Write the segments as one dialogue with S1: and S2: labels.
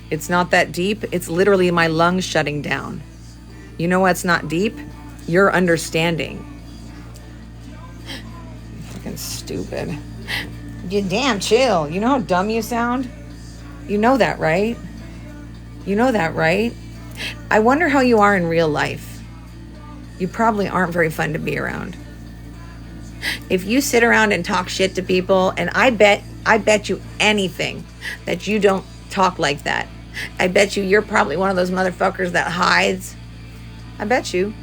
S1: It's not that deep. It's literally my lungs shutting down. You know what's not deep? Your understanding. Fucking stupid. You damn chill. You know how dumb you sound? You know that, right? You know that, right? I wonder how you are in real life. You probably aren't very fun to be around. If you sit around and talk shit to people, and I bet you anything that you don't talk like that. I bet you're probably one of those motherfuckers that hides. I bet you.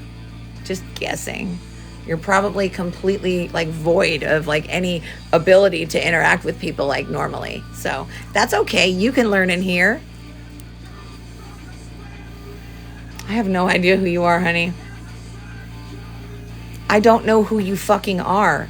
S1: Just guessing. You're probably completely like void of like any ability to interact with people like normally. So that's okay. You can learn in here. I have no idea who you are, honey. I don't know who you fucking are.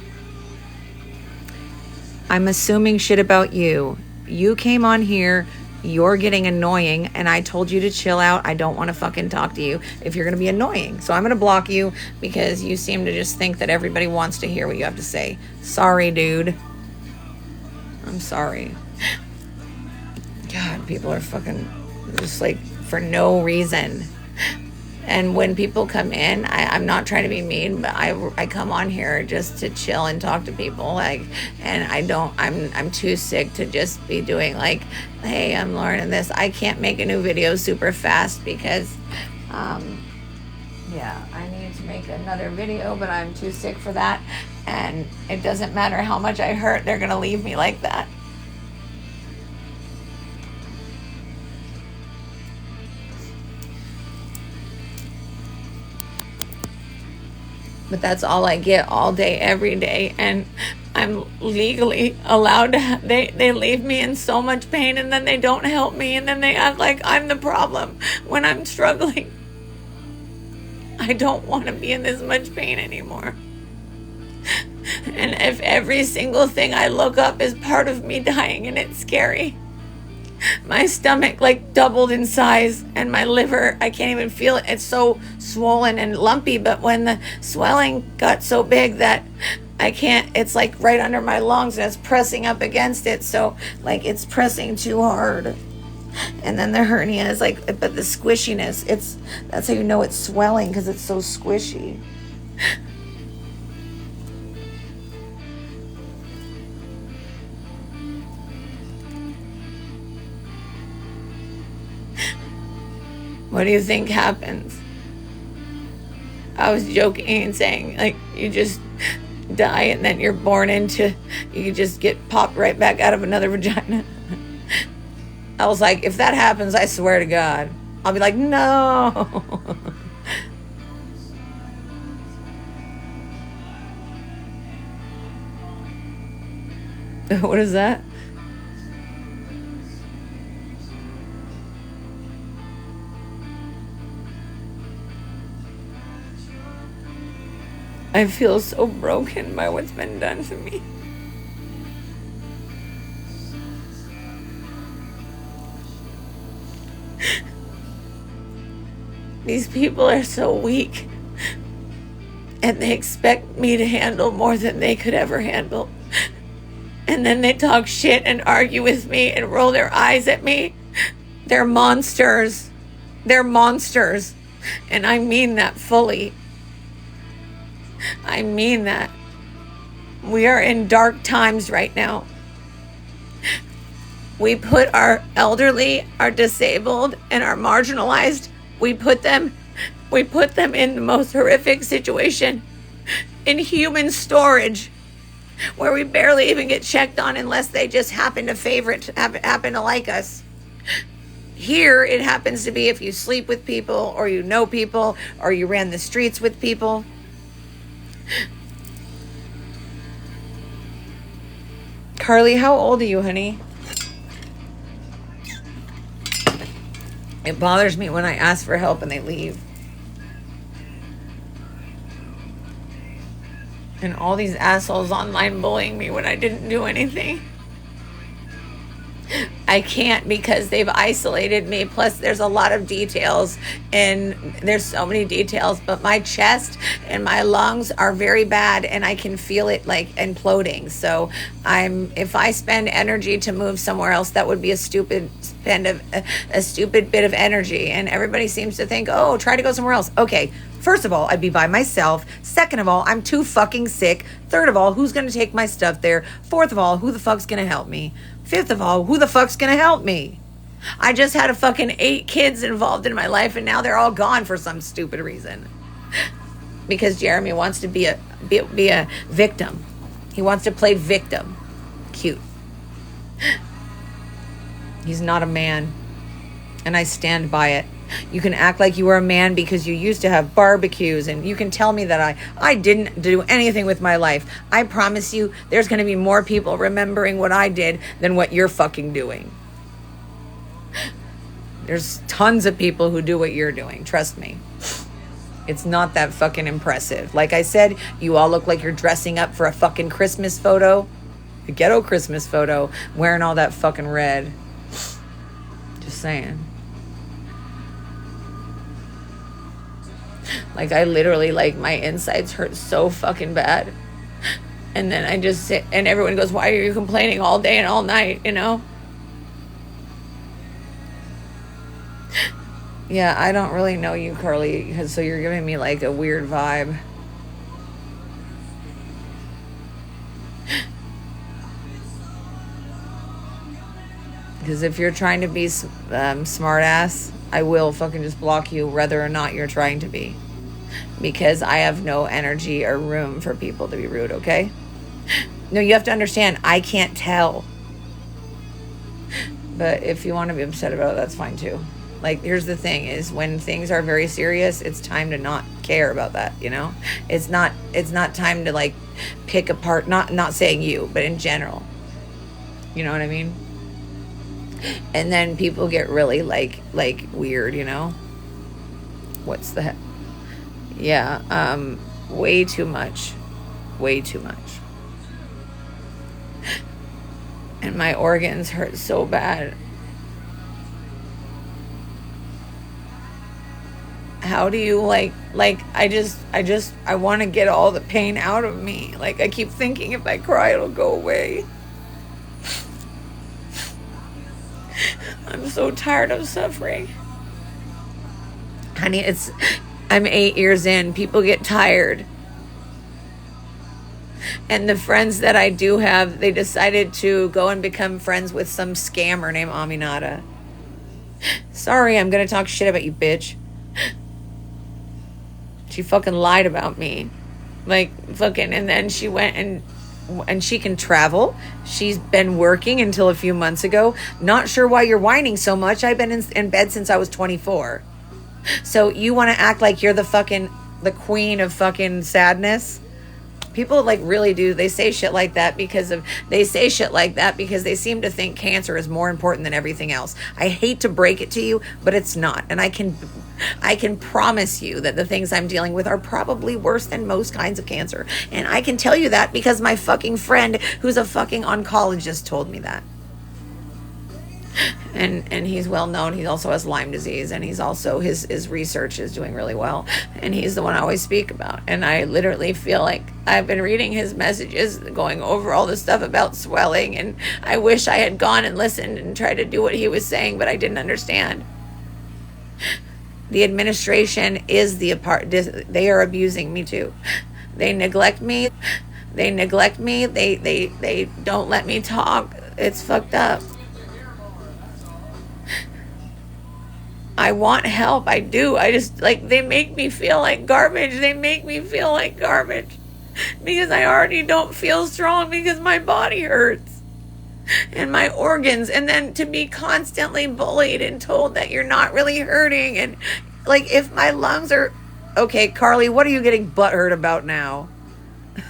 S1: I'm assuming shit about you. You came on here, you're getting annoying, and I told you to chill out. I don't want to fucking talk to you if you're going to be annoying. So I'm going to block you because you seem to just think that everybody wants to hear what you have to say. Sorry, dude. I'm sorry. God, people are fucking just like for no reason. And when people come in, I'm not trying to be mean, but I come on here just to chill and talk to people, like, and I'm too sick to just be doing like, hey, I'm Lauren and this. I can't make a new video super fast because, yeah, I need to make another video, but I'm too sick for that. And it doesn't matter how much I hurt, they're gonna leave me like that. But that's all I get all day, every day. And I'm legally allowed to, they leave me in so much pain, and then they don't help me, and then they act like I'm the problem when I'm struggling. I don't want to be in this much pain anymore. And if every single thing I look up is part of me dying, and it's scary. My stomach like doubled in size, and my liver, I can't even feel it. It's so swollen and lumpy, but when the swelling got so big that I can't, it's like right under my lungs and it's pressing up against it. So like it's pressing too hard. And then the hernia is like, but the squishiness, that's how you know it's swelling, because it's so squishy. What do you think happens? I was joking and saying, like, you just die and then you're born into, you just get popped right back out of another vagina. I was like, if that happens, I swear to God, I'll be like, no. What is that? I feel so broken by what's been done to me. These people are so weak, and they expect me to handle more than they could ever handle. And then they talk shit and argue with me and roll their eyes at me. They're monsters. They're monsters. And I mean that fully. I mean that. We are in dark times right now. We put our elderly, our disabled, and our marginalized, we put them in the most horrific situation, in human storage, where we barely even get checked on unless they just happen to like us. Here, it happens to be if you sleep with people, or you know people, or you ran the streets with people. Carly, how old are you, honey? It bothers me when I ask for help and they leave. And all these assholes online bullying me when I didn't do anything. I can't because they've isolated me. Plus, there's a lot of details, and there's so many details. But my chest and my lungs are very bad, and I can feel it like imploding. So if I spend energy to move somewhere else, that would be a stupid a stupid bit of energy. And everybody seems to think, oh, try to go somewhere else. Okay. First of all, I'd be by myself. Second of all, I'm too fucking sick. Third of all, who's going to take my stuff there? Fourth of all, who the fuck's going to help me? Fifth of all, who the fuck's going to help me? I just had a fucking 8 kids involved in my life, and now they're all gone for some stupid reason. Because Jeremy wants to be a victim. He wants to play victim. Cute. He's not a man. And I stand by it. You can act like you were a man because you used to have barbecues, and you can tell me that I didn't do anything with my life. I promise you there's going to be more people remembering what I did than what you're fucking doing. There's tons of people who do what you're doing. Trust me. It's not that fucking impressive. Like I said, you all look like you're dressing up for a fucking Christmas photo. A ghetto Christmas photo. Wearing all that fucking red. Just saying. Like, I literally, like, my insides hurt so fucking bad. And then I just sit, and everyone goes, why are you complaining all day and all night, you know? Yeah, I don't really know you, Carly, so you're giving me, like, a weird vibe. Because if you're trying to be smart ass, I will fucking just block you whether or not you're trying to be. Because I have no energy or room for people to be rude, okay? No, you have to understand, I can't tell. But if you want to be upset about it, that's fine too. Like, here's the thing, is when things are very serious, it's time to not care about that, you know? It's not time to, like, pick apart, not saying you, but in general. You know what I mean? And then people get really, like weird, you know? What's the heck? Yeah, way too much. Way too much. And my organs hurt so bad. How do you, I want to get all the pain out of me. Like, I keep thinking if I cry, it'll go away. I'm so tired of suffering. Honey, I'm 8 years in. People get tired. And the friends that I do have, they decided to go and become friends with some scammer named Aminata. Sorry, I'm going to talk shit about you, bitch. She fucking lied about me. Like, fucking, and then she went and she can travel. She's been working until a few months ago. Not sure why you're whining so much. I've been in bed since I was 24. So you want to act like you're the queen of fucking sadness? People like really do. They say shit like that because they seem to think cancer is more important than everything else. I hate to break it to you, but it's not. And I can promise you that the things I'm dealing with are probably worse than most kinds of cancer. And I can tell you that because my fucking friend who's a fucking oncologist told me that. And he's well known. He also has Lyme disease, and he's also his research is doing really well, and he's the one I always speak about. And I literally feel like I've been reading his messages, going over all the stuff about swelling, and I wish I had gone and listened and tried to do what he was saying, but I didn't understand. The administration is they are abusing me too. They neglect me. They don't let me talk. It's fucked up. I want help. I do. I just, they make me feel like garbage. Because I already don't feel strong because my body hurts. And my organs. And then to be constantly bullied and told that you're not really hurting. And, if my lungs are... Okay, Carly, what are you getting butthurt about now?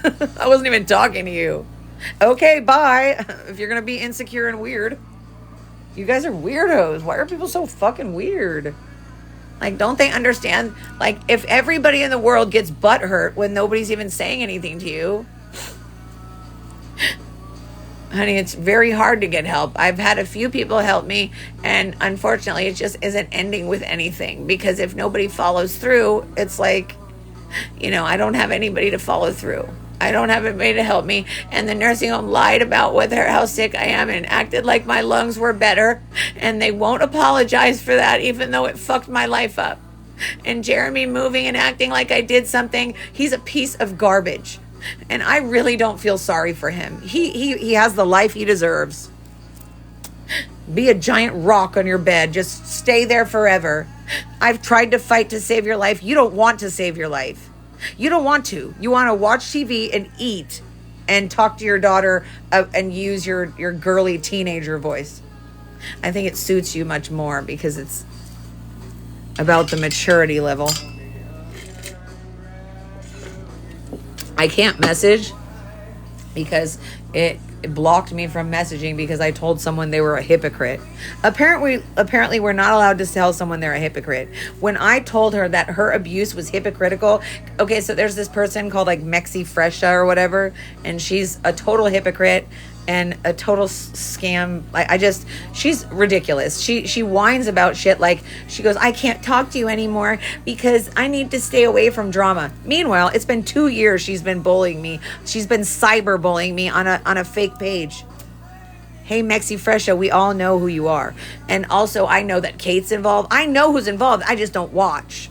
S1: I wasn't even talking to you. Okay, bye. If you're going to be insecure and weird... You guys are weirdos. Why are people so fucking weird? Don't they understand? If everybody in the world gets butthurt when nobody's even saying anything to you. Honey, it's very hard to get help. I've had a few people help me, and unfortunately, it just isn't ending with anything, because if nobody follows through, it's like, I don't have anybody to follow through. I don't have anybody to help me. And the nursing home lied about how sick I am and acted like my lungs were better. And they won't apologize for that, even though it fucked my life up. And Jeremy moving and acting like I did something, he's a piece of garbage. And I really don't feel sorry for him. He has the life he deserves. Be a giant rock on your bed. Just stay there forever. I've tried to fight to save your life. You don't want to save your life. You don't want to. You want to watch TV and eat and talk to your daughter and use your girly teenager voice. I think it suits you much more because it's about the maturity level. I can't message because it blocked me from messaging because I told someone they were a hypocrite. Apparently we're not allowed to tell someone they're a hypocrite. When I told her that her abuse was hypocritical, okay, so there's this person called like Mexi Fresha or whatever, and she's a total hypocrite and a total scam. She's ridiculous. She whines about shit like, she goes, I can't talk to you anymore because I need to stay away from drama. Meanwhile, it's been 2 years she's been bullying me. She's been cyberbullying me on a fake page. Hey, Mexi Fresha, we all know who you are. And also, I know that Kate's involved. I know who's involved. I just don't watch.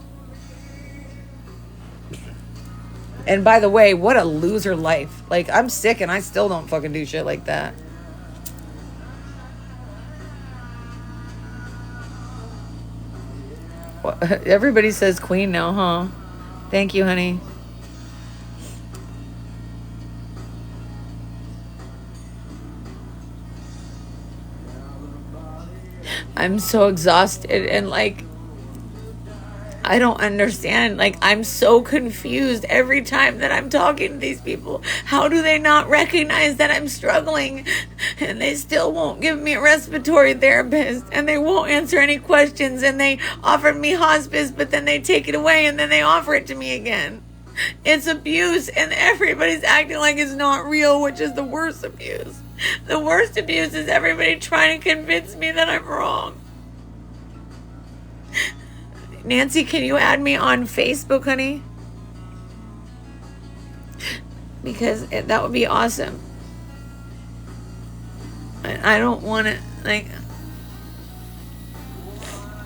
S1: And by the way, what a loser life. Like, I'm sick and I still don't fucking do shit like that. Well, everybody says queen now, huh? Thank you, honey. I'm so exhausted and like, I don't understand. Like, I'm so confused every time that I'm talking to these people. How do they not recognize that I'm struggling? And they still won't give me a respiratory therapist. And they won't answer any questions. And they offered me hospice, but then they take it away and then they offer it to me again. It's abuse. And everybody's acting like it's not real, which is the worst abuse. The worst abuse is everybody trying to convince me that I'm wrong. Nancy, can you add me on Facebook, honey? Because that would be awesome. I don't want to, like,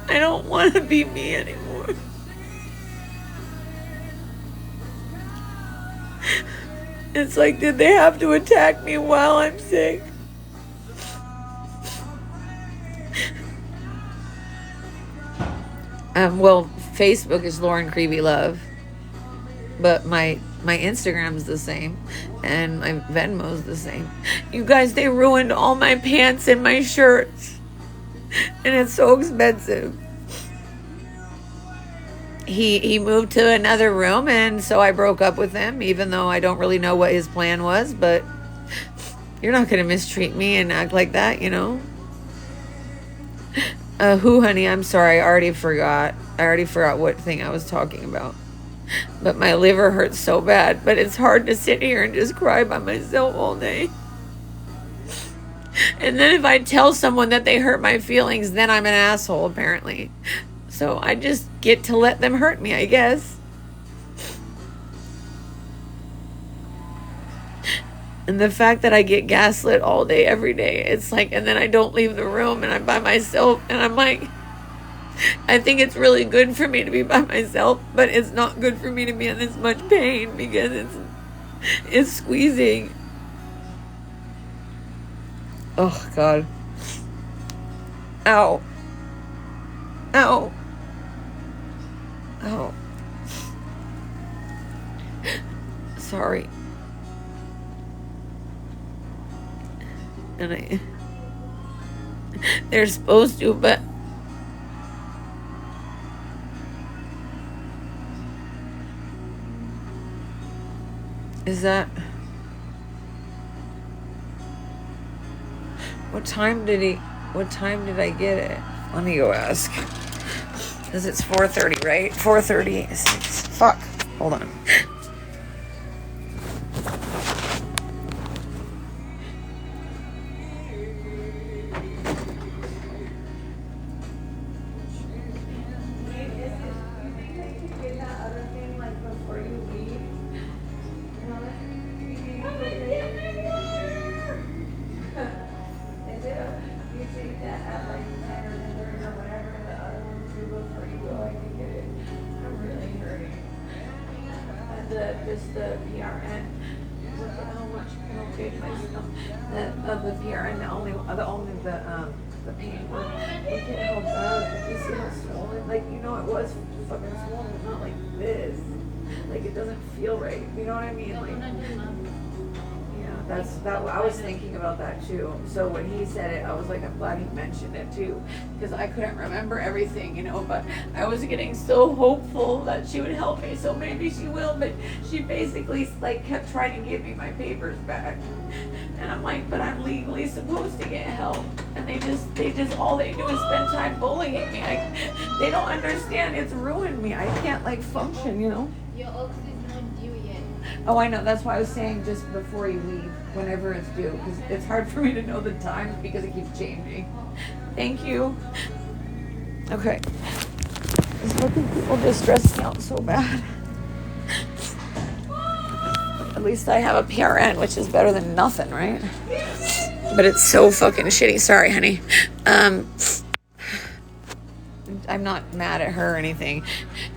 S1: I don't want to be me anymore. It's like, did they have to attack me while I'm sick? Well, Facebook is Lauren Creevy Love, but my Instagram's the same, and my Venmo's the same. You guys, they ruined all my pants and my shirts, and it's so expensive. He moved to another room, and so I broke up with him, even though I don't really know what his plan was, but you're not going to mistreat me and act like that, you know? Who, honey? I'm sorry. I already forgot what thing I was talking about. But my liver hurts so bad. But it's hard to sit here and just cry by myself all day. And then if I tell someone that they hurt my feelings, then I'm an asshole, apparently. So I just get to let them hurt me, I guess. And the fact that I get gaslit all day, every day, it's like, and then I don't leave the room and I'm by myself and I'm like, I think it's really good for me to be by myself, but it's not good for me to be in this much pain because it's squeezing. Oh, God. Ow. Ow. Ow. Sorry. And they're supposed to, but is that, what time did I get it? Let me go ask. Because it's 4:30, right? 4:36. Fuck. Hold on. just the PRN. Look at how much okay, of the PRN, the pain. Look at how bad. You see how swollen? Like, you know, it was fucking swollen, but not like this. Like, it doesn't feel right. You know what I mean? Like, I was thinking about that too. So when he said it, I was like, I'm glad he mentioned it too, because I couldn't remember everything, you know, but I was getting so hopeful that she would help me, so maybe she will. But she basically like kept trying to give me my papers back, and I'm like, but I'm legally supposed to get help, and they just all they do is spend time bullying me. They don't understand. It's ruined me. I can't like function, you know.
S2: Your ox is not due yet.
S1: Oh, I know. That's why I was saying just before you leave, whenever it's due, because it's hard for me to know the times because it keeps changing. Thank you. Okay. These fucking people just stress me out so bad. At least I have a PRN, which is better than nothing, right? But it's so fucking shitty. Sorry, honey. I'm not mad at her or anything.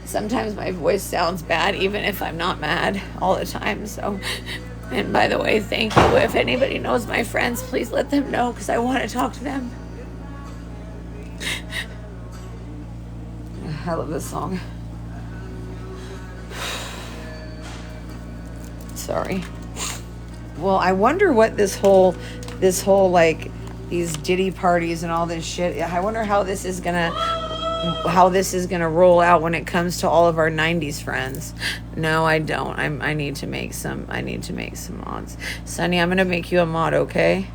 S1: Sometimes my voice sounds bad, even if I'm not mad all the time. So, and by the way, thank you. If anybody knows my friends, please let them know, because I want to talk to them. I love this song. Sorry. Well, I wonder what this whole like these Diddy parties and all this shit. I wonder how this is gonna roll out when it comes to all of our 90s friends. No, I don't. I need to make some mods. Sunny, I'm gonna make you a mod, okay?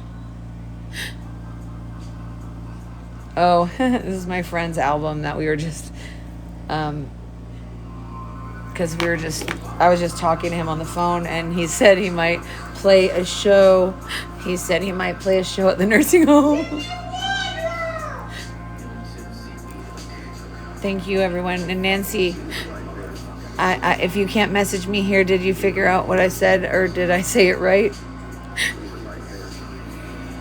S1: Oh, this is my friend's album that we were just because I was just talking to him on the phone, and he said he might play a show. At the nursing home. Thank you, everyone. And Nancy, I if you can't message me here, did you figure out what I said, or did I say it right?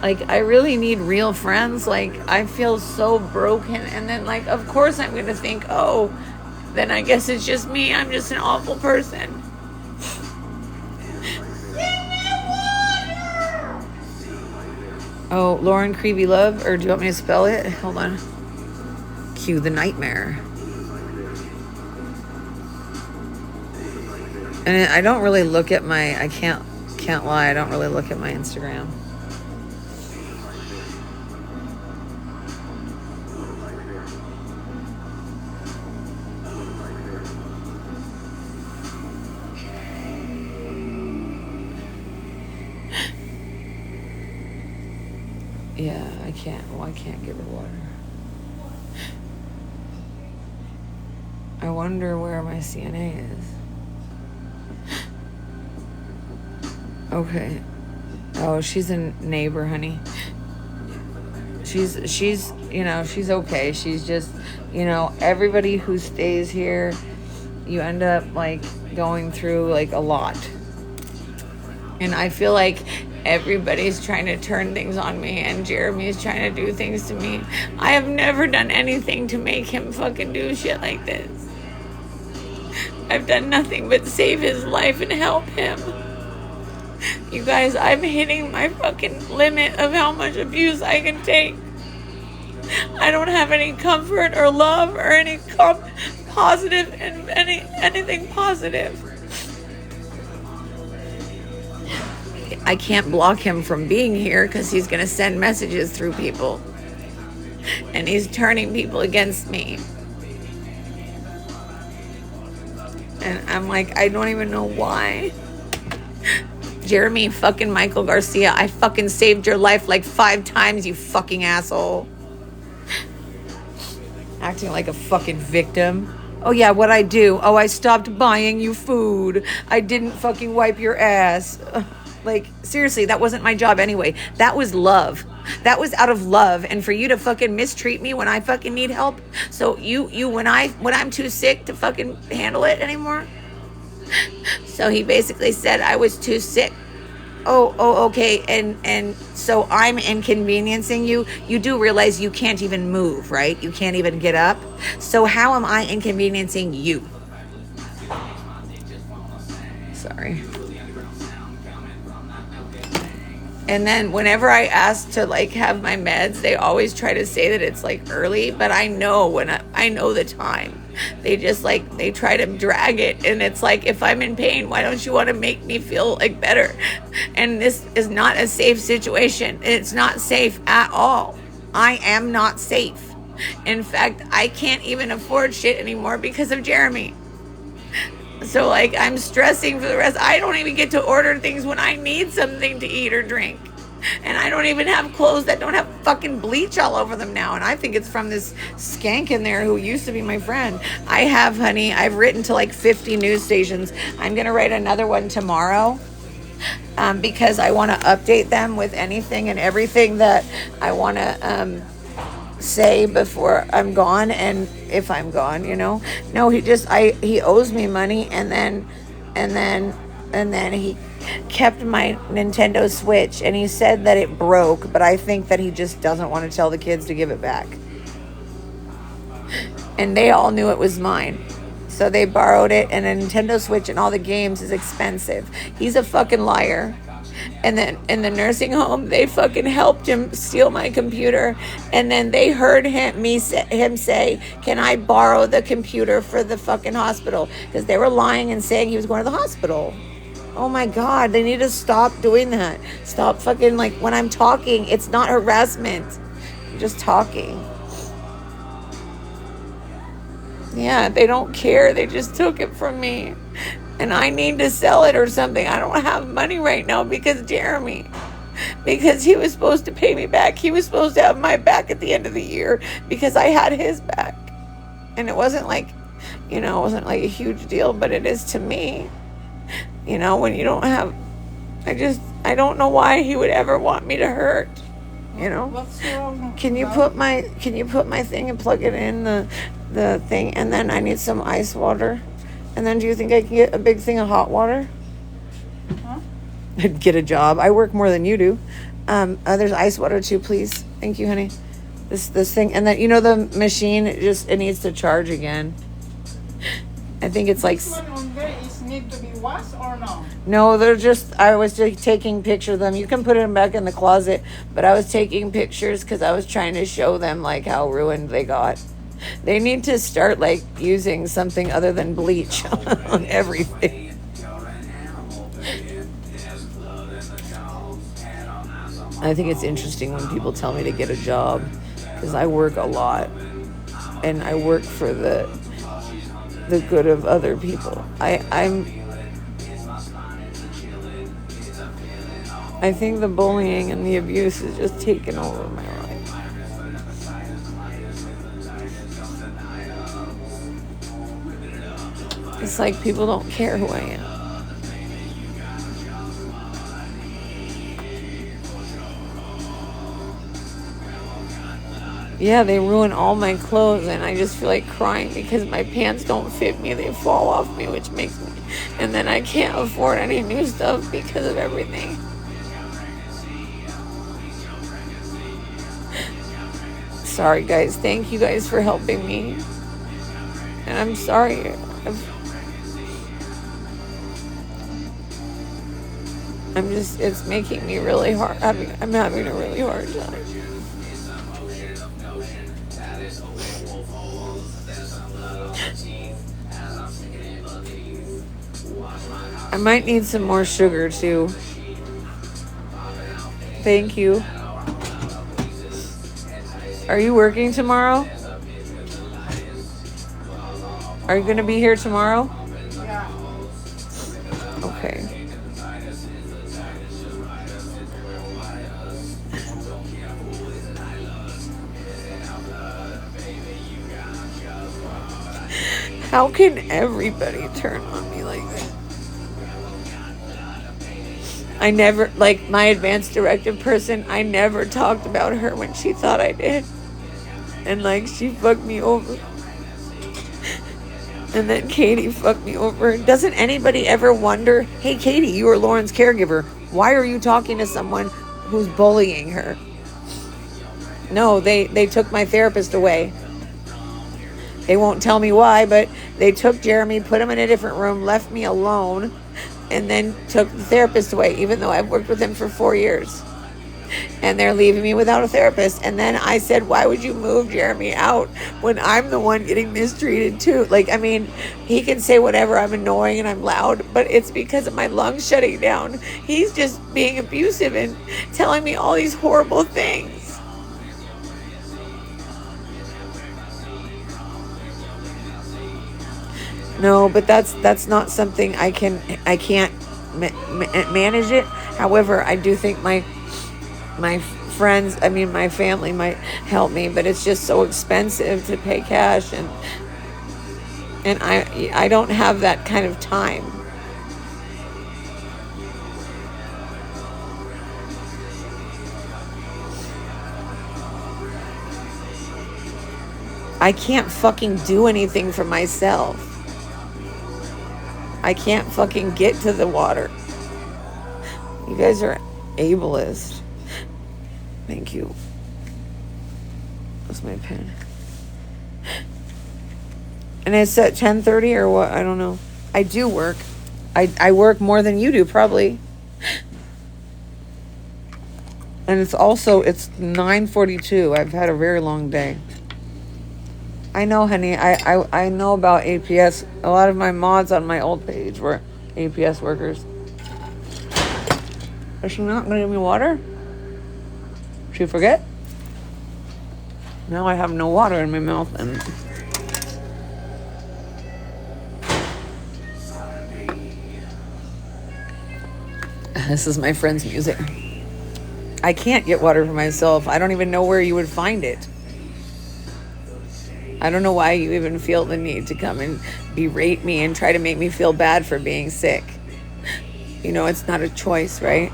S1: Like, I really need real friends. Like, I feel so broken, and then, like, of course I'm gonna think, oh, then I guess it's just me. I'm just an awful person. Oh, Lauren Creepy Love, or do you want me to spell it? Hold on. Cue the nightmare. And I don't really look at I can't lie, I don't really look at my Instagram. Yeah, I can't give her water. I wonder where my CNA is. Okay. Oh, she's a neighbor, honey. She's she's okay. She's just, everybody who stays here, you end up like going through like a lot. And I feel like everybody's trying to turn things on me, and Jeremy's trying to do things to me. I have never done anything to make him fucking do shit like this. I've done nothing but save his life and help him. You guys, I'm hitting my fucking limit of how much abuse I can take. I don't have any comfort or love or any positive and anything positive. I can't block him from being here because he's going to send messages through people. And he's turning people against me. And I'm like, I don't even know why. Jeremy fucking Michael Garcia, I fucking saved your life like 5 times, you fucking asshole. Acting like a fucking victim. Oh yeah, what'd I do? Oh, I stopped buying you food. I didn't fucking wipe your ass. Like, seriously, that wasn't my job anyway. That was love. That was out of love. And for you to fucking mistreat me when I fucking need help. So when I'm too sick to fucking handle it anymore. So he basically said I was too sick. Oh, okay. And so I'm inconveniencing you. You do realize you can't even move, right? You can't even get up. So how am I inconveniencing you? Sorry. And then whenever I ask to like have my meds, they always try to say that it's like early, but I know when I know the time. They just like, they try to drag it, and it's like, if I'm in pain, why don't you want to make me feel like better? And this is not a safe situation. It's not safe at all. I am not safe. In fact, I can't even afford shit anymore because of Jeremy. So like, I'm stressing for the rest. I don't even get to order things when I need something to eat or drink. And I don't even have clothes that don't have fucking bleach all over them now. And I think it's from this skank in there who used to be my friend. I have, honey, I've written to like 50 news stations. I'm going to write another one tomorrow. Because I want to update them with anything and everything that I want to say before I'm gone, and if I'm gone, you know. No, he owes me money, and then he kept my Nintendo Switch, and he said that it broke, but I think that he just doesn't want to tell the kids to give it back. And they all knew it was mine. So they borrowed it, and a Nintendo Switch and all the games is expensive. He's a fucking liar. And then in the nursing home, they fucking helped him steal my computer. And then they heard him say, can I borrow the computer for the fucking hospital? Because they were lying and saying he was going to the hospital. Oh my God, they need to stop doing that. Stop fucking, like, when I'm talking, it's not harassment. I'm just talking. Yeah, they don't care. They just took it from me. And I need to sell it or something. I don't have money right now because Jeremy. Because he was supposed to pay me back. He was supposed to have my back at the end of the year because I had his back. And it wasn't like, you know, it wasn't like a huge deal, but it is to me. You know, when you don't have, I don't know why he would ever want me to hurt. You know?
S3: What's wrong?
S1: Can you put my thing and plug it in the thing, and then I need some ice water. And then do you think I can get a big thing of hot water?
S3: Huh?
S1: I'd get a job. I work more than you do. There's ice water too, please. Thank you, honey. This thing, and then, you know, the machine, it needs to charge again. I think it's like...
S3: This one on there is need to be washed or no?
S1: No, they're just, I was just taking pictures of them. You can put them back in the closet, but I was taking pictures because I was trying to show them like how ruined they got. They need to start like using something other than bleach on everything. I think it's interesting when people tell me to get a job because I work a lot and I work for the good of other people. I think the bullying and the abuse is just taken over my life. It's like people don't care who I am. Yeah, they ruin all my clothes, and I just feel like crying because my pants don't fit me. They fall off me, which makes me... And then I can't afford any new stuff because of everything. Sorry, guys. Thank you guys for helping me. And I'm sorry. It's making me really hard. I'm having a really hard time. I might need some more sugar too. Thank you. Are you working tomorrow? Are you going to be here tomorrow?
S3: Yeah.
S1: Okay. How can everybody turn on me like that? I never, like my advanced directive person, I never talked about her when she thought I did. And like she fucked me over. And then Katie fucked me over. Doesn't anybody ever wonder, hey Katie, you are Lauren's caregiver. Why are you talking to someone who's bullying her? No, they took my therapist away. They won't tell me why, but they took Jeremy, put him in a different room, left me alone. and then took the therapist away, even though I've worked with him for 4 years. And they're leaving me without a therapist. And then I said, why would you move Jeremy out when I'm the one getting mistreated too? Like, I mean, he can say whatever, I'm annoying and I'm loud, but it's because of my lungs shutting down. He's just being abusive and telling me all these horrible things. No, but that's not something I can't manage it. However, I do think my friends, I mean my family might help me, but it's just so expensive to pay cash, and I don't have that kind of time. I can't fucking do anything for myself. I can't fucking get to the water. You guys are ableist. Thank you. That's my pen. And it's at 10:30 or what? I don't know. I do work. I work more than you do, probably. And it's 9:42. I've had a very long day. I know, honey. I know about APS. A lot of my mods on my old page were APS workers. Is she not going to give me water? Did you forget? Now I have no water in my mouth, and this is my friend's music. I can't get water for myself. I don't even know where you would find it. I don't know why you even feel the need to come and berate me and try to make me feel bad for being sick. You know, it's not a choice, right?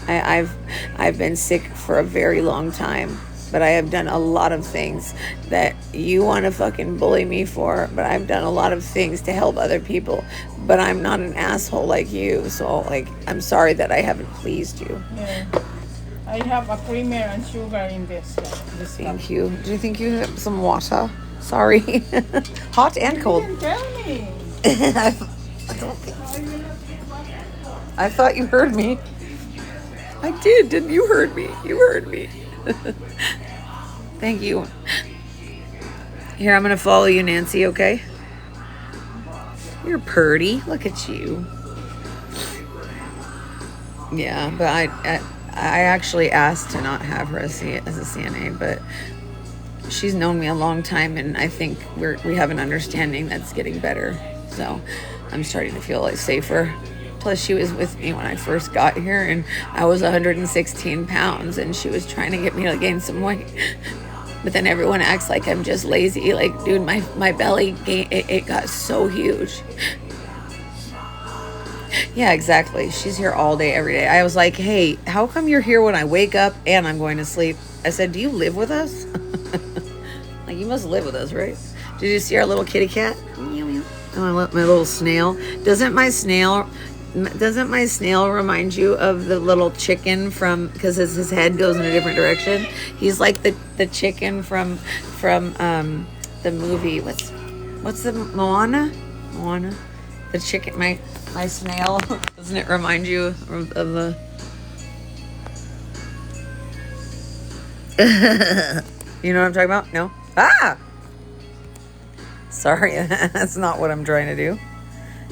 S1: I've been sick for a very long time, but I have done a lot of things that you want to fucking bully me for, but I've done a lot of things to help other people, but I'm not an asshole like you, so like I'm sorry that I haven't pleased you.
S3: Yeah. I have a creamer and sugar in this.
S1: Thank you. Do you think you have some water? Sorry. Hot and cold.
S3: You didn't tell me.
S1: I thought you heard me. I did, didn't you? Heard me. You heard me. Thank you. Here, I'm going to follow you, Nancy, okay? You're purty. Look at you. Yeah, but I actually asked to not have her as a CNA, but she's known me a long time, and I think we have an understanding that's getting better. So I'm starting to feel like safer. Plus, she was with me when I first got here, and I was 116 pounds, and she was trying to get me to gain some weight. But then everyone acts like I'm just lazy. Like, dude, my belly, it got so huge. Yeah, exactly. She's here all day, every day. I was like, hey, how come you're here when I wake up and I'm going to sleep? I said, do you live with us? Like, you must live with us, right? Did you see our little kitty cat? Oh, my little snail. Doesn't my snail remind you of the little chicken from, because his head goes in a different direction? He's like the chicken from the movie. What's the Moana? The chicken, my snail. Doesn't it remind you of the you know what I'm talking about? No? Ah! Sorry, that's not what I'm trying to do.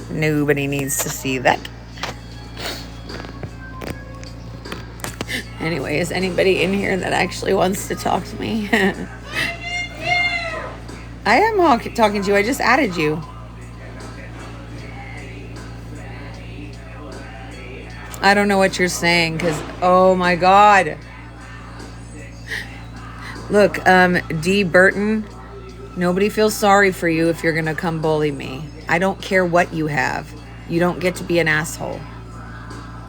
S1: Nobody needs to see that. Anyway, is anybody in here that actually wants to talk to me? I am talking to you. I just added you. I don't know what you're saying, because, oh my God. Look, D. Burton, nobody feels sorry for you if you're going to come bully me. I don't care what you have. You don't get to be an asshole.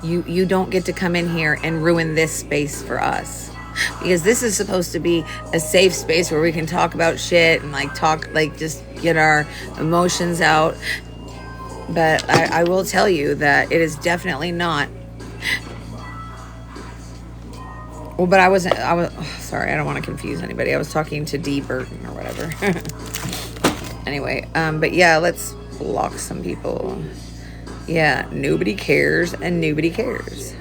S1: You don't get to come in here and ruin this space for us. Because this is supposed to be a safe space where we can talk about shit and just get our emotions out. But I will tell you that it is definitely not. Well, but I was sorry, I don't want to confuse anybody. I was talking to D. Burton or whatever. Anyway, but yeah, let's block some people. Yeah, nobody cares and nobody cares.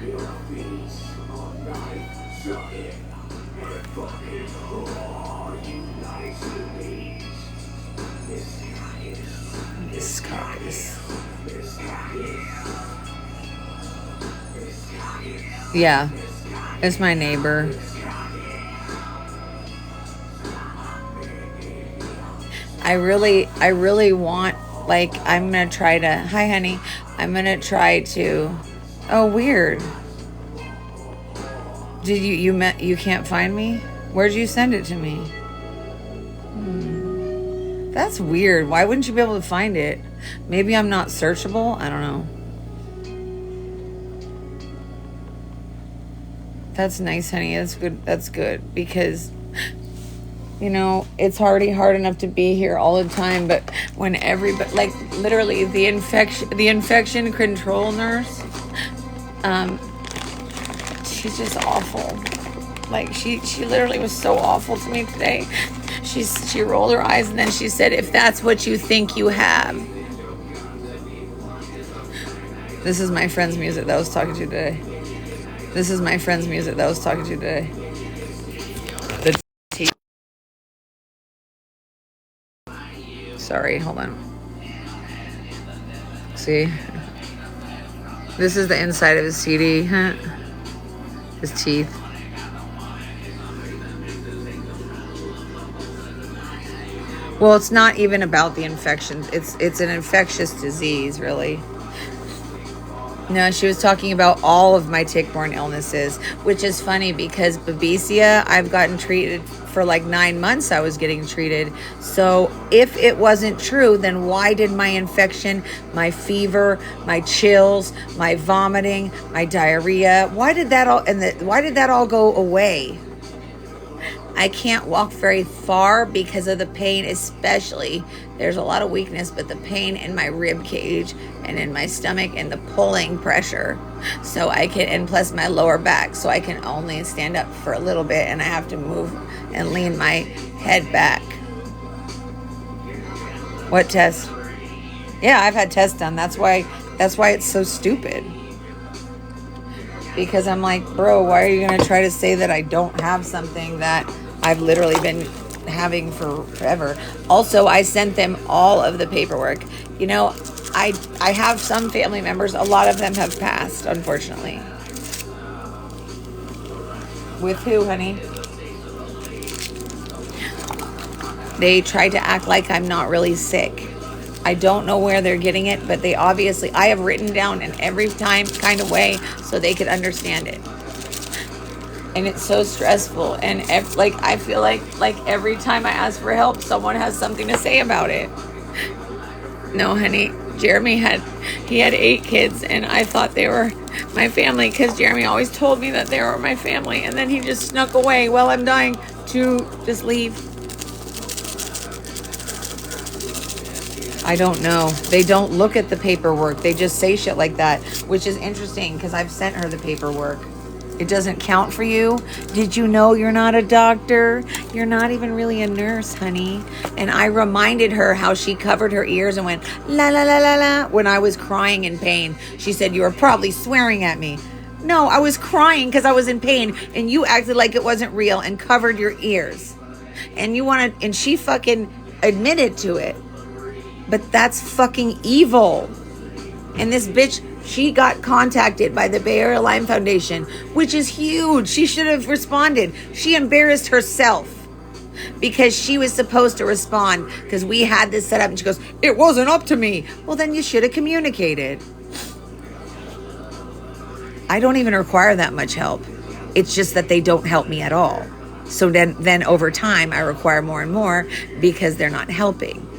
S1: This caucus. Yeah, it's my neighbor. I really want, like, I'm gonna try to, hi honey, I'm gonna try to, oh weird. Did you can't find me? Where'd you send it to me? That's weird. Why wouldn't you be able to find it? Maybe I'm not searchable? I don't know. That's nice, honey. That's good. That's good because, you know, it's already hard enough to be here all the time, but when everybody, like, literally the infection control nurse, she's just awful. Like, she literally was so awful to me today. She rolled her eyes and then she said, if that's what you think you have. This is my friend's music that I was talking to today. This is my friend's music that I was talking to today. The tea. Sorry, hold on. See? This is the inside of his CD. His teeth. Well, it's not even about the infection. It's an infectious disease, really. No, she was talking about all of my tick-borne illnesses, which is funny because Babesia, I've gotten treated for like 9 months. I was getting treated. So if it wasn't true, then why did my infection, my fever, my chills, my vomiting, my diarrhea, why did that all go away? I can't walk very far because of the pain, especially. There's a lot of weakness, but the pain in my rib cage and in my stomach and the pulling pressure. So I can, and plus my lower back, so I can only stand up for a little bit and I have to move and lean my head back. What test? Yeah, I've had tests done. That's why it's so stupid. Because I'm like, bro, why are you going to try to say that I don't have something that I've literally been having for forever? Also, I sent them all of the paperwork. You know, I have some family members. A lot of them have passed, unfortunately. With who, honey? They tried to act like I'm not really sick. I don't know where they're getting it, but they obviously, I have written down in every time kind of way so they could understand it. And it's so stressful. And I feel like every time I ask for help, someone has something to say about it. No, honey, Jeremy had 8 kids and I thought they were my family because Jeremy always told me that they were my family. And then he just snuck away while I'm dying to just leave. I don't know. They don't look at the paperwork. They just say shit like that, which is interesting because I've sent her the paperwork. It doesn't count for you. Did you know you're not a doctor? You're not even really a nurse, honey. And I reminded her how she covered her ears and went, la, la, la, la, la, when I was crying in pain. She said, you were probably swearing at me. No, I was crying because I was in pain and you acted like it wasn't real and covered your ears. And she fucking admitted to it. But that's fucking evil. And this bitch, she got contacted by the Bay Area Lyme Foundation, which is huge. She should have responded. She embarrassed herself because she was supposed to respond because we had this set up. And she goes, it wasn't up to me. Well, then you should have communicated. I don't even require that much help. It's just that they don't help me at all. So then over time, I require more and more because they're not helping.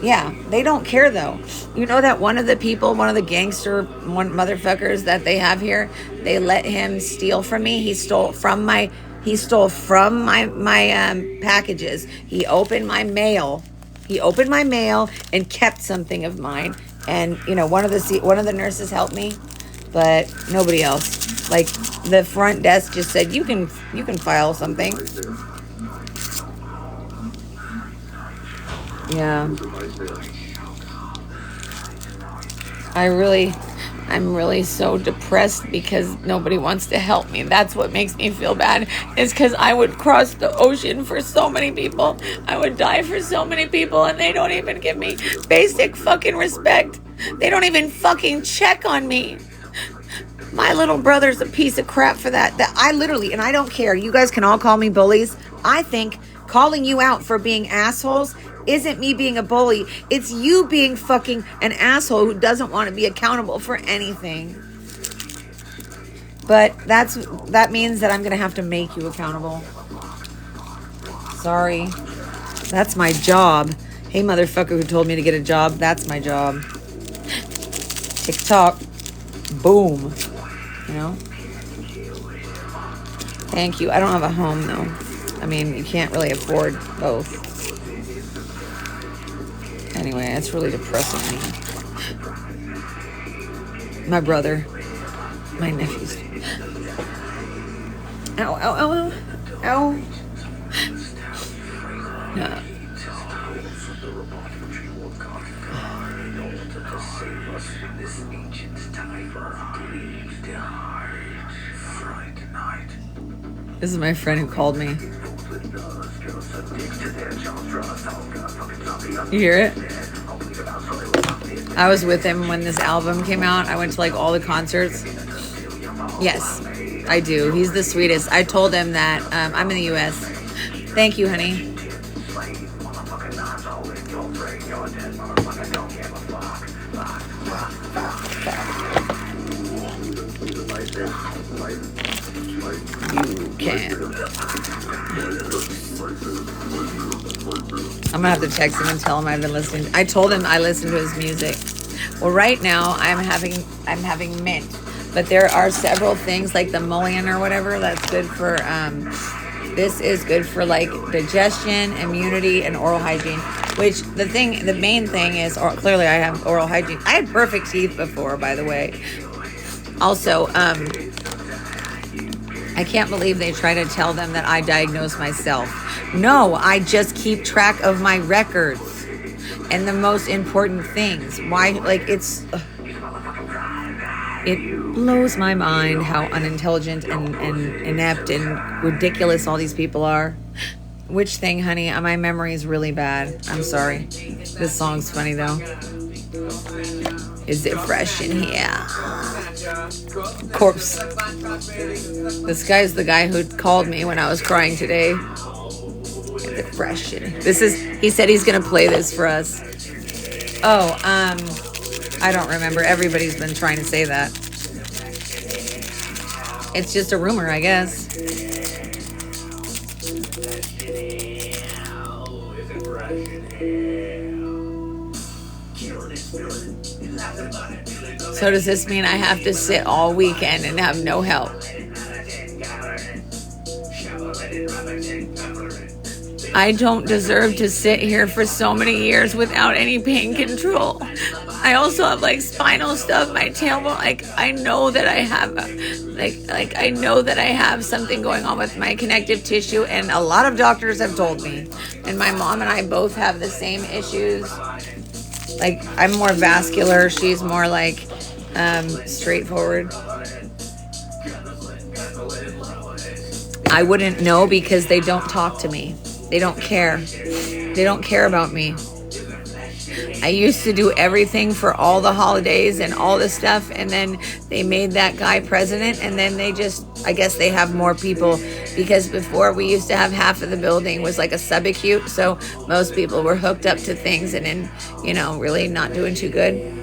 S1: Yeah, they don't care though. You know that one of the gangster motherfuckers that they have here, they let him steal from me. He stole from my packages. He opened my mail and kept something of mine. And you know, one of the nurses helped me, but nobody else. Like the front desk just said, you can file something. Yeah. I'm really so depressed because nobody wants to help me. That's what makes me feel bad, is because I would cross the ocean for so many people. I would die for so many people, and they don't even give me basic fucking respect. They don't even fucking check on me. My little brother's a piece of crap for that. That I literally, and I don't care. You guys can all call me bullies. I think calling you out for being assholes isn't me being a bully. It's you being fucking an asshole who doesn't want to be accountable for anything. But that means that I'm going to have to make you accountable. Sorry. That's my job. Hey, motherfucker who told me to get a job. That's my job. TikTok. Boom. You know? Thank you. I don't have a home, though. I mean, you can't really afford both. Anyway, it's really depressing me. My brother. My nephews. Ow, ow, ow, ow. Ow. Yeah. This is my friend who called me. You hear it? I was with him when this album came out. I went to like all the concerts. Yes, I do. He's the sweetest. I told him that I'm in the US. Thank you, honey. You can. I'm gonna have to text him and tell him I've been listening. I told him I listened to his music. Well, right now I'm having mint, but there are several things like the mullein or whatever that's good for. This is good for like digestion, immunity, and oral hygiene. Which the main thing is, or clearly I have oral hygiene. I had perfect teeth before, by the way. Also, I can't believe they try to tell them that I diagnose myself. No, I just keep track of my records and the most important things. Why, like, it blows my mind how unintelligent and inept and ridiculous all these people are. Which thing, honey? My memory is really bad. I'm sorry. This song's funny, though. Is it fresh in here? Corpse. This guy's the guy who called me when I was crying today. Is it fresh in here? He said he's going to play this for us. Oh, I don't remember. Everybody's been trying to say that. It's just a rumor, I guess. So does this mean I have to sit all weekend and have no help? I don't deserve to sit here for so many years without any pain control. I also have like spinal stuff, my tailbone. Like I know that I have, I know that I have something going on with my connective tissue, and a lot of doctors have told me. And my mom and I both have the same issues. Like I'm more vascular, she's more like straightforward. I wouldn't know because they don't talk to me. They don't care. They don't care about me. I used to do everything for all the holidays and all the stuff, and then they made that guy president, and then they just, I guess they have more people, because before we used to have half of the building was like a subacute, so most people were hooked up to things and then, really not doing too good.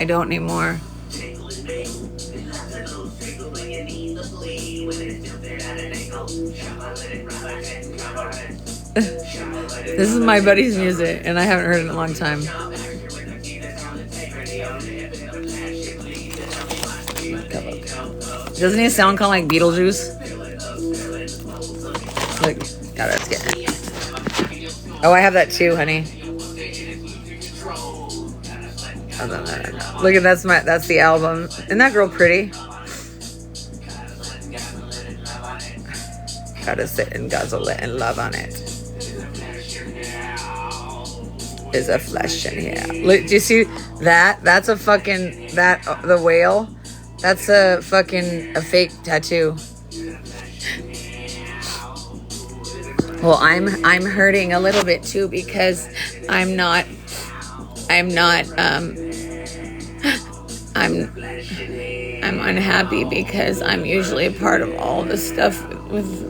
S1: I don't anymore. This is my buddy's music, and I haven't heard it in a long time. Doesn't he sound kind of like Beetlejuice? Look, God, that's good. Oh, I have that too, honey. Oh, no. Look at that's the album. Isn't that girl pretty? Gotta sit and guzzle it and love on it. is a flesh in here. Look, do you see that? That's a fucking, the whale. That's a fake tattoo. Well, I'm hurting a little bit too because I'm unhappy because I'm usually a part of all the stuff with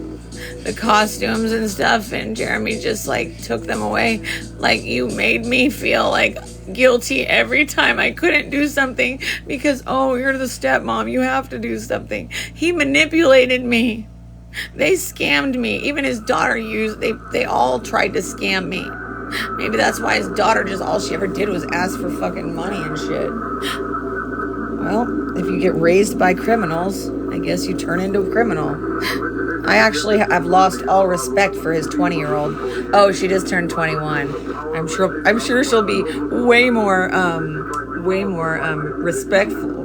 S1: the costumes and stuff, and Jeremy just like took them away. Like, you made me feel like guilty every time I couldn't do something because, oh, you're the stepmom, you have to do something. He manipulated me. They scammed me. Even his daughter they all tried to scam me. Maybe that's why his daughter just, all she ever did was ask for fucking money and shit. Well, if you get raised by criminals, I guess you turn into a criminal. I actually have lost all respect for his 20-year-old. Oh, she just turned 21. I'm sure she'll be way more respectful.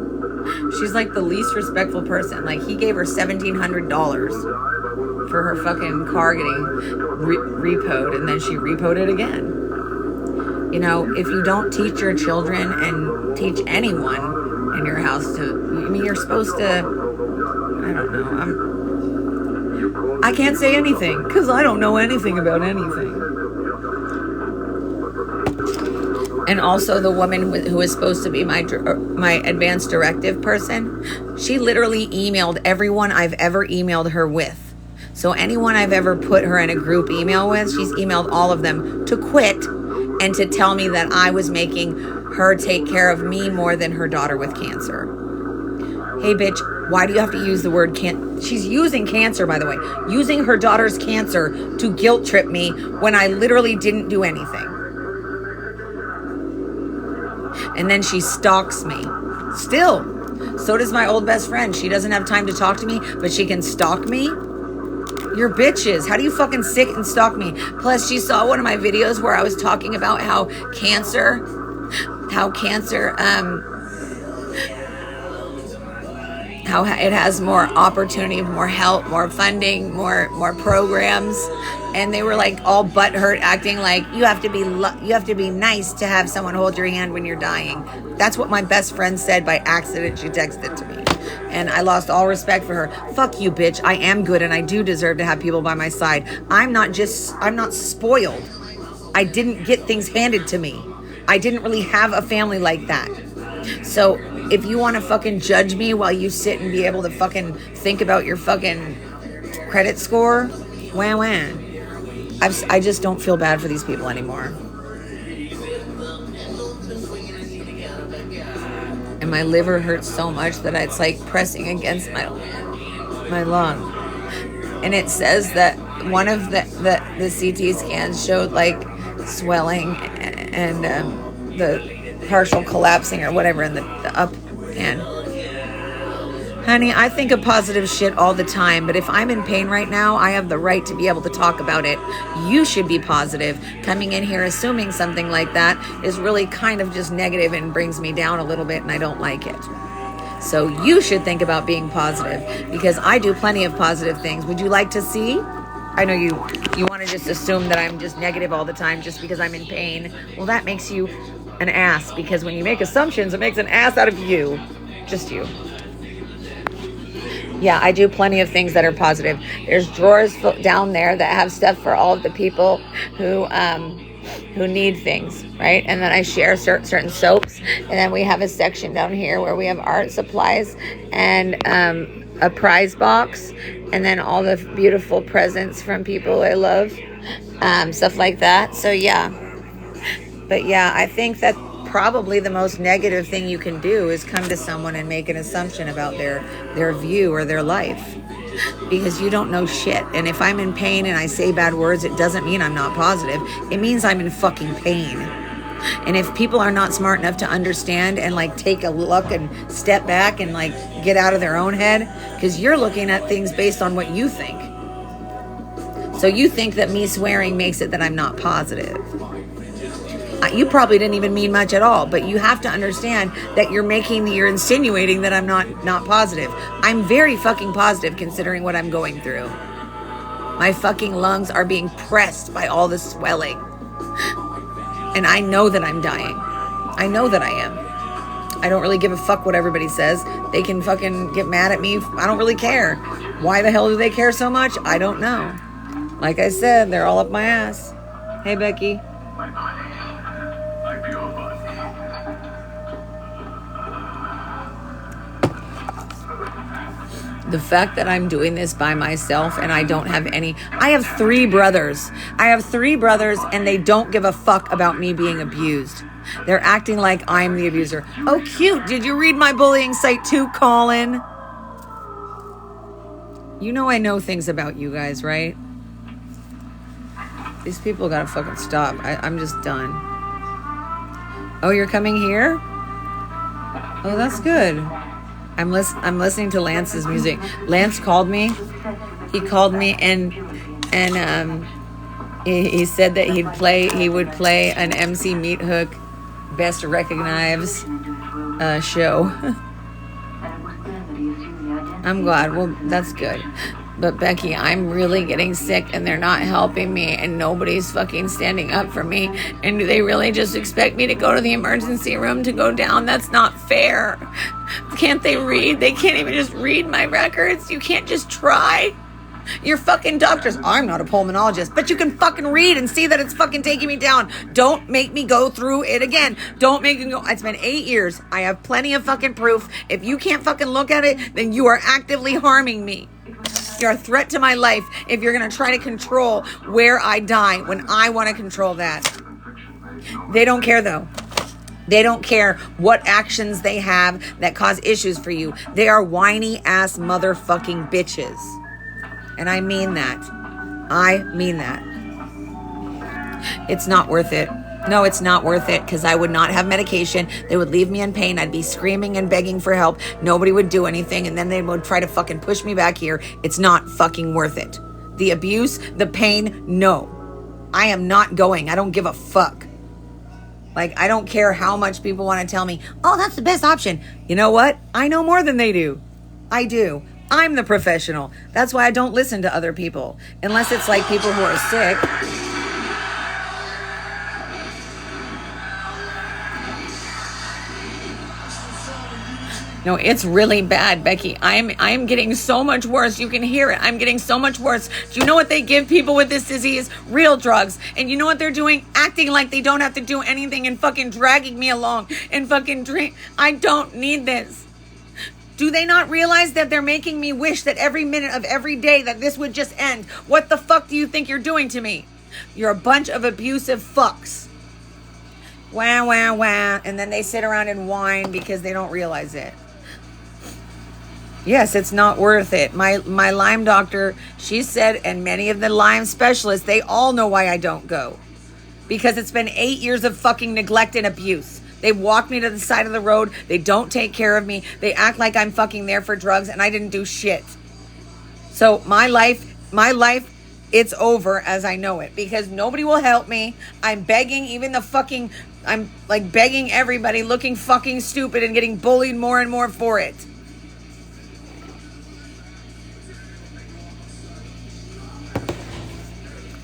S1: She's like the least respectful person. Like, he gave her $1,700 for her fucking car getting repoed, and then she repoed it again. You know, if you don't teach your children and teach anyone in your house you're supposed to, I don't know. I can't say anything because I don't know anything about anything. And also the woman who was supposed to be my advanced directive person, she literally emailed everyone I've ever emailed her with. So anyone I've ever put her in a group email with, she's emailed all of them to quit and to tell me that I was making her take care of me more than her daughter with cancer. Hey, bitch, why do you have to use the word She's using cancer, by the way, using her daughter's cancer to guilt trip me when I literally didn't do anything. And then she stalks me. Still. So does my old best friend. She doesn't have time to talk to me, but she can stalk me. You're bitches. How do you fucking sit and stalk me? Plus, she saw one of my videos where I was talking about how cancer, how it has more opportunity, more help, more funding, more programs, and they were like all butthurt, acting like you have to be nice to have someone hold your hand when you're dying. That's what my best friend said by accident. She texted to me, and I lost all respect for her. Fuck you, bitch. I am good, and I do deserve to have people by my side. I'm not spoiled. I didn't get things handed to me. I didn't really have a family like that. So if you want to fucking judge me while you sit and be able to fucking think about your fucking credit score, wah. I just don't feel bad for these people anymore. And my liver hurts so much that it's like pressing against my lung. And it says that one of the CT scans showed like swelling and the partial collapsing or whatever in the up hand. Honey, I think of positive shit all the time, but if I'm in pain right now, I have the right to be able to talk about it. You should be positive. Coming in here assuming something like that is really kind of just negative and brings me down a little bit, and I don't like it. So you should think about being positive, because I do plenty of positive things. Would you like to see? I know you want to just assume that I'm just negative all the time just because I'm in pain. Well, that makes you an ass, because when you make assumptions, it makes an ass out of you. Just you. Yeah, I do plenty of things that are positive. There's drawers down there that have stuff for all of the people who need things, right? And then I share certain soaps. And then we have a section down here where we have art supplies and a prize box. And then all the beautiful presents from people I love. Stuff like that. So, yeah. But, yeah, I think that probably the most negative thing you can do is come to someone and make an assumption about their view or their life, because you don't know shit. And if I'm in pain and I say bad words, it doesn't mean I'm not positive. It means I'm in fucking pain. And if people are not smart enough to understand and like take a look and step back and like get out of their own head, because you're looking at things based on what you think. So you think that me swearing makes it that I'm not positive. You probably didn't even mean much at all, but you have to understand that you're insinuating that I'm not positive. I'm very fucking positive considering what I'm going through. My fucking lungs are being pressed by all the swelling. And I know that I'm dying. I know that I am. I don't really give a fuck what everybody says. They can fucking get mad at me. I don't really care. Why the hell do they care so much? I don't know. Like I said, they're all up my ass. Hey, Becky.
S4: My body. My pure body.
S1: The fact that I'm doing this by myself and I don't have any... I have 3 brothers. I have 3 brothers and they don't give a fuck about me being abused. They're acting like I'm the abuser. Oh, cute. Did you read my bullying site too, Colin? You know I know things about you guys, right? These people gotta fucking stop. I'm just done. Oh, you're coming here? Oh, that's good. I'm listening to Lance's music. Lance called me. He called me and he said that he would play an MC Meat Hook Best Recognized show. I'm glad. Well, that's good. But Becky, I'm really getting sick and they're not helping me and nobody's fucking standing up for me. And do they really just expect me to go to the emergency room to go down? That's not fair. Can't they read? They can't even just read my records. You can't just try. You're fucking doctors. I'm not a pulmonologist, but you can fucking read and see that it's fucking taking me down. Don't make me go through it again. Don't make me go. It's been 8 years. I have plenty of fucking proof. If you can't fucking look at it, then you are actively harming me. You're a threat to my life if you're going to try to control where I die when I want to control that. They don't care though. They don't care what actions they have that cause issues for you. They are whiny ass motherfucking bitches. And I mean that. I mean that. It's not worth it. No, it's not worth it because I would not have medication. They would leave me in pain. I'd be screaming and begging for help. Nobody would do anything. And then they would try to fucking push me back here. It's not fucking worth it. The abuse, the pain, no. I am not going. I don't give a fuck. Like, I don't care how much people want to tell me, oh, that's the best option. You know what? I know more than they do. I do. I'm the professional. That's why I don't listen to other people. Unless it's like people who are sick. No, it's really bad, Becky. I'm getting so much worse. You can hear it. I'm getting so much worse. Do you know what they give people with this disease? Real drugs. And you know what they're doing? Acting like they don't have to do anything and fucking dragging me along and fucking drink. I don't need this. Do they not realize that they're making me wish that every minute of every day that this would just end? What the fuck do you think you're doing to me? You're a bunch of abusive fucks. Wah, wah, wah. And then they sit around and whine because they don't realize it. Yes, it's not worth it. My Lyme doctor, she said, and many of the Lyme specialists, they all know why I don't go. Because it's been 8 years of fucking neglect and abuse. They walk me to the side of the road. They don't take care of me. They act like I'm fucking there for drugs and I didn't do shit. So my life, it's over as I know it. Because nobody will help me. I'm begging I'm like begging everybody, looking fucking stupid and getting bullied more and more for it.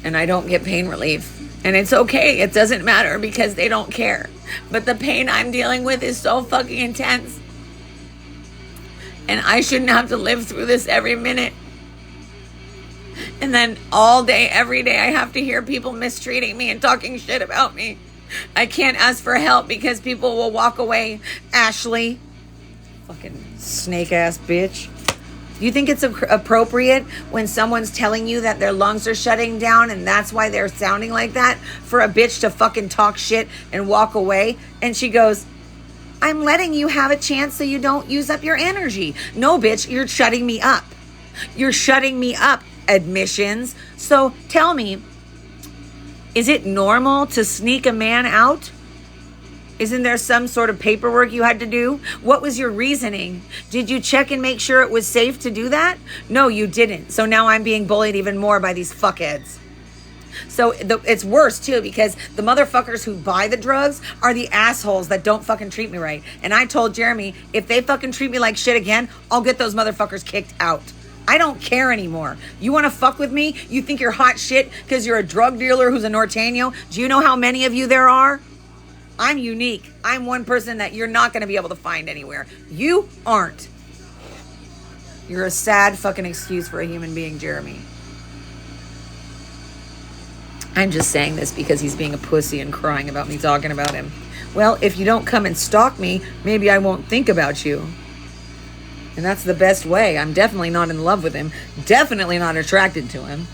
S1: And I don't get pain relief. And it's okay. It doesn't matter because they don't care. But the pain I'm dealing with is so fucking intense. And I shouldn't have to live through this every minute. And then all day, every day, I have to hear people mistreating me and talking shit about me. I can't ask for help because people will walk away. Ashley. Fucking snake ass bitch. Do you think it's appropriate when someone's telling you that their lungs are shutting down and that's why they're sounding like that for a bitch to fucking talk shit and walk away? And she goes, I'm letting you have a chance so you don't use up your energy. No, bitch, you're shutting me up. You're shutting me up, admissions. So tell me, is it normal to sneak a man out? Isn't there some sort of paperwork you had to do? What was your reasoning? Did you check and make sure it was safe to do that? No, you didn't. So now I'm being bullied even more by these fuckheads. So it's worse too because the motherfuckers who buy the drugs are the assholes that don't fucking treat me right. And I told Jeremy, if they fucking treat me like shit again, I'll get those motherfuckers kicked out.
S5: I don't care anymore. You want to fuck with me? You think you're hot shit because you're a drug dealer who's a Norteño? Do you know how many of you there are? I'm unique. I'm one person that you're not going to be able to find anywhere. You aren't. You're a sad fucking excuse for a human being, Jeremy. I'm just saying this because he's being a pussy and crying about me talking about him. Well, if you don't come and stalk me, maybe I won't think about you. And that's the best way. I'm definitely not in love with him. Definitely not attracted to him.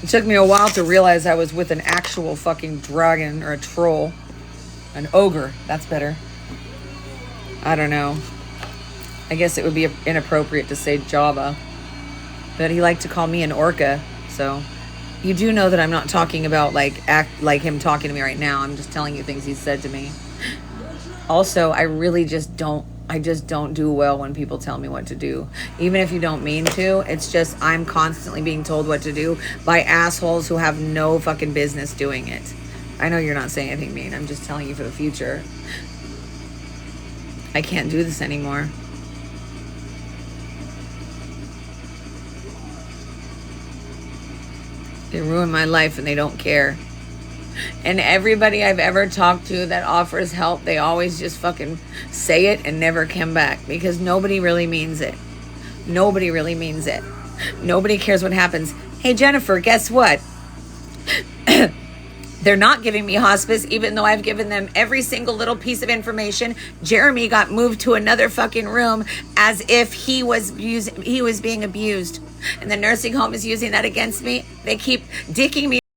S5: It took me a while to realize I was with an actual fucking dragon or a troll. An ogre. That's better. I don't know. I guess it would be inappropriate to say Java. But he liked to call me an orca. So you do know that I'm not talking about act like him talking to me right now. I'm just telling you things he said to me. Also, I really just don't do well when people tell me what to do. Even if you don't mean to, it's just I'm constantly being told what to do by assholes who have no fucking business doing it. I know you're not saying anything mean. I'm just telling you for the future. I can't do this anymore. They ruin my life and they don't care. And everybody I've ever talked to that offers help, they always just fucking say it and never come back because nobody really means it. Nobody really means it. Nobody cares what happens. Hey, Jennifer, guess what? They're not giving me hospice, even though I've given them every single little piece of information. Jeremy got moved to another fucking room as if he was being abused. And the nursing home is using that against me. They keep dicking me